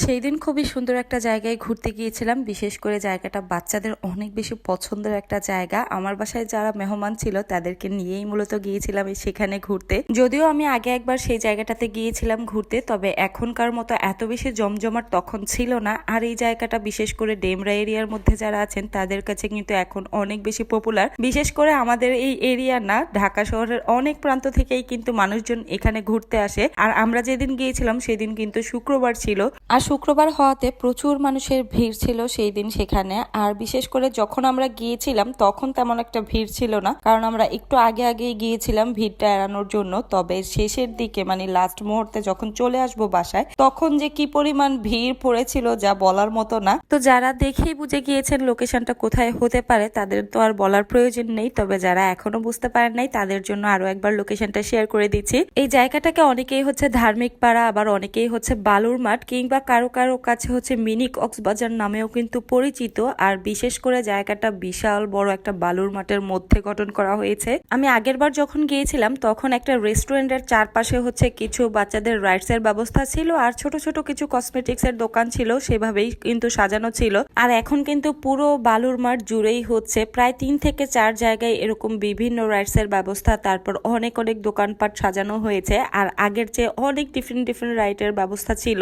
সেই দিন খুবই সুন্দর একটা জায়গায় ঘুরতে গিয়েছিলাম। বিশেষ করে জায়গাটা বাচ্চাদের অনেক বেশি পছন্দের একটা জায়গা। আমার বাসায় যারা মেহমান ছিল তাদেরকে নিয়েই মূলত গিয়েছিলাম সেখানে ঘুরতে। যদিও আমি আগে একবার সেই জায়গাটাতে গিয়েছিলাম ঘুরতে, তবে এখনকার মতো এত বেশি জমজমাট তখন ছিল না। আর এই জায়গাটা বিশেষ করে ডেমরা এরিয়ার মধ্যে যারা আছেন তাদের কাছে কিন্তু এখন অনেক বেশি পপুলার। বিশেষ করে আমাদের এই এরিয়া না, ঢাকা শহরের অনেক প্রান্ত থেকেই কিন্তু মানুষজন এখানে ঘুরতে আসে। আর আমরা যেদিন গিয়েছিলাম সেদিন কিন্তু শুক্রবার ছিল, আর শুক্রবার হওয়াতে প্রচুর মানুষের ভিড় ছিল সেই দিন সেখানে। আর বিশেষ করে যখন আমরা গিয়েছিলাম তখন তেমন একটা ভিড় ছিল না, কারণ আমরা একটু আগে আগেই গিয়েছিলাম ভিড়টা এড়ানোর জন্য। তবে শেষের দিকে মানে লাস্ট মুহূর্তে যখন চলে আসবো বাসায়, তখন যে কি পরিমাণ ভিড় পড়েছিল যা বলার মতো না। তো যারা দেখেই বুঝে গিয়েছেন লোকেশনটা কোথায় হতে পারে তাদের তো আর বলার প্রয়োজন নেই, তবে যারা এখনো বুঝতে পারেন নাই তাদের জন্য আরো একবার লোকেশনটা শেয়ার করে দিচ্ছি। এই জায়গাটাকে অনেকেই হচ্ছে ধার্মিক পাড়া, আবার অনেকেই হচ্ছে বালুর মাঠ, কিংবা কারো কারো কাছে হচ্ছে মিনি কক্সবাজার নামেও কিন্তু পরিচিত। আর বিশেষ করে জায়গাটা বিশাল বড় একটা বালুর মাঠের মধ্যে গঠন করা হয়েছে। আমি আগের বার যখন গিয়েছিলাম তখন একটা রেস্টুরেন্টের চারপাশে হচ্ছে কিছু বাচ্চাদের রাইডস এর ব্যবস্থা ছিল, আর ছোট ছোট কিছু কসমেটিক্স এর দোকান ছিল, সেভাবেই কিন্তু সাজানো ছিল। আর এখন কিন্তু পুরো বালুর মাঠ জুড়েই হচ্ছে প্রায় 3 থেকে 4 জায়গায় এরকম বিভিন্ন রাইডস এর ব্যবস্থা, তারপর অনেক অনেক দোকানপাট সাজানো হয়েছে। আর আগের চেয়ে অনেক ডিফারেন্ট রাইডের ব্যবস্থা ছিল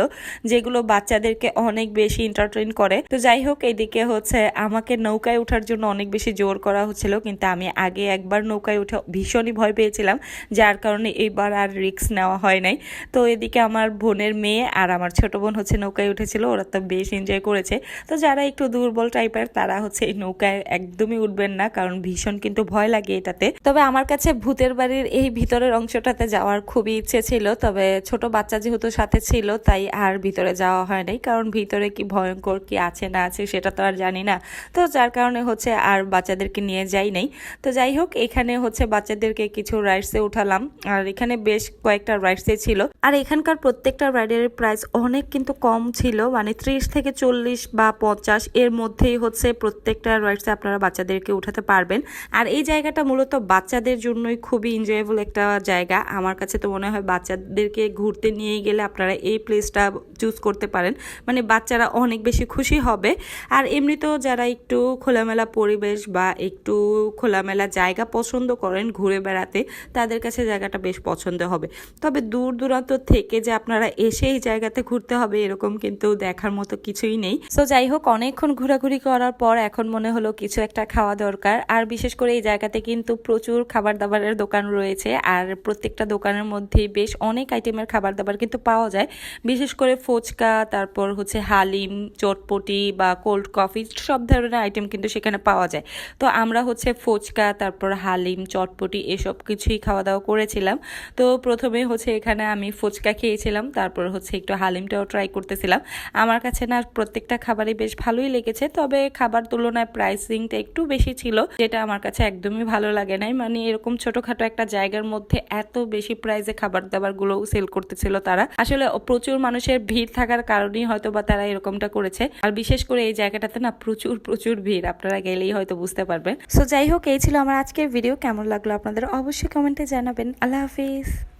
যেগুলো বাচ্চাদেরকে অনেক বেশি এন্টারটেইন করে। তো যাই হোক, এদিকে হচ্ছে আমাকে নৌকায় ওঠার জন্য অনেক বেশি জোর করা হচ্ছিল, কিন্তু আমি আগে একবার নৌকায় উঠে ভীষণই ভয় পেয়েছিলাম, যার কারণে এইবার আর রিস্ক নেওয়া হয় নাই। তো এদিকে আমার বোনের মেয়ে আর আমার ছোট বোন হচ্ছে নৌকায় উঠেছিল, ওরা তো বেশ এনজয় করেছে। তো যারা একটু দুর্বল টাইপের তারা হচ্ছে এই নৌকায় একদমই উঠবেন না, কারণ ভীষণ কিন্তু ভয় লাগে এটাতে। তবে আমার কাছে ভূতের বাড়ির এই ভিতরের অংশটাতে যাওয়ার খুবই ইচ্ছে ছিল, তবে ছোট বাচ্চা যেহেতু সাথে ছিল তাই আর ভিতরে যাওয়া হয় নাই, কারণ ভিতরে কি ভয়ঙ্কর কি আছে না আছে সেটা তো আর জানি না। তো যার কারণে হচ্ছে আর বাচ্চাদেরকে নিয়ে যাই নাই। তো যাই হোক, এখানে হচ্ছে বাচ্চাদেরকে কিছু রাইডসে উঠালাম, আর এখানে বেশ কয়েকটা রাইডসে ছিল। আর এখানকার প্রত্যেকটা রাইডের প্রাইস অনেক কিন্তু কম ছিল, মানে 30 থেকে 40 বা 50 এর মধ্যেই হচ্ছে প্রত্যেকটা রাইডসে আপনারা বাচ্চাদেরকে উঠাতে পারবেন। আর এই জায়গাটা মূলত বাচ্চাদের জন্যই খুবই এনজয়েবল একটা জায়গা। আমার কাছে তো মনে হয় বাচ্চাদেরকে ঘুরতে নিয়ে গেলে আপনারা এই প্লেসটা চুজ করতে পারেন, মানে বাচ্চারা অনেক বেশি খুশি হবে। আর এমনিতেও যারা একটু খোলামেলা পরিবেশ বা একটু খোলামেলা জায়গা পছন্দ করেন ঘুরে বেড়াতে, তাদের কাছে জায়গাটা বেশ পছন্দ হবে। তবে দূর দূরান্ত থেকে যে আপনারা এসে এই জায়গাতে ঘুরতে হবে এরকম কিন্তু দেখার মতো কিছুই নেই। সো যাই হোক, অনেকক্ষণ ঘোরাঘুরি করার পর এখন মনে হলো কিছু একটা খাওয়া দরকার। আর বিশেষ করে এই জায়গাতে কিন্তু প্রচুর খাবার দাবারের দোকান রয়েছে, আর প্রত্যেকটা দোকানের মধ্যেই বেশ অনেক আইটেমের খাবার দাবার কিন্তু পাওয়া যায়। বিশেষ করে ফুচকা, তারপর হচ্ছে হালিম, চটপটি বা কোল্ড কফি, সব ধরনের আইটেম কিন্তু সেখানে পাওয়া যায়। তো আমরা হচ্ছে ফুচকা, তারপর হালিম, চটপটি এসব কিছুই খাওয়া দাওয়া করেছিলাম। তো প্রথমে হচ্ছে এখানে আমি ফুচকা খেয়েছিলাম, তারপর হচ্ছে একটু হালিমটাও ট্রাই করতেছিলাম। আমার কাছে না প্রত্যেকটা খাবারই বেশ ভালোই লেগেছে, তবে খাবার তুলনায় প্রাইসিংটা একটু বেশি ছিল, যেটা আমার কাছে একদমই ভালো লাগে নাই। মানে এরকম ছোটখাটো একটা জায়গার মধ্যে এত বেশি প্রাইসে খাবার দাবার গুলো সেল করতেছিল তারা। আসলে প্রচুর মানুষের ভিড় থাকার কারণেই হয়তো বা তারা এরকমটা করেছে। আর বিশেষ করে এই জায়গাটাতে না প্রচুর প্রচুর ভিড়, আপনারা গেলেই হয়তো বুঝতে পারবেন। সো যাই হোক, এই ছিল আমার আজকের ভিডিও। কেমন লাগলো আপনাদের অবশ্যই কমেন্টে জানাবেন। আল্লাহ হাফিজ।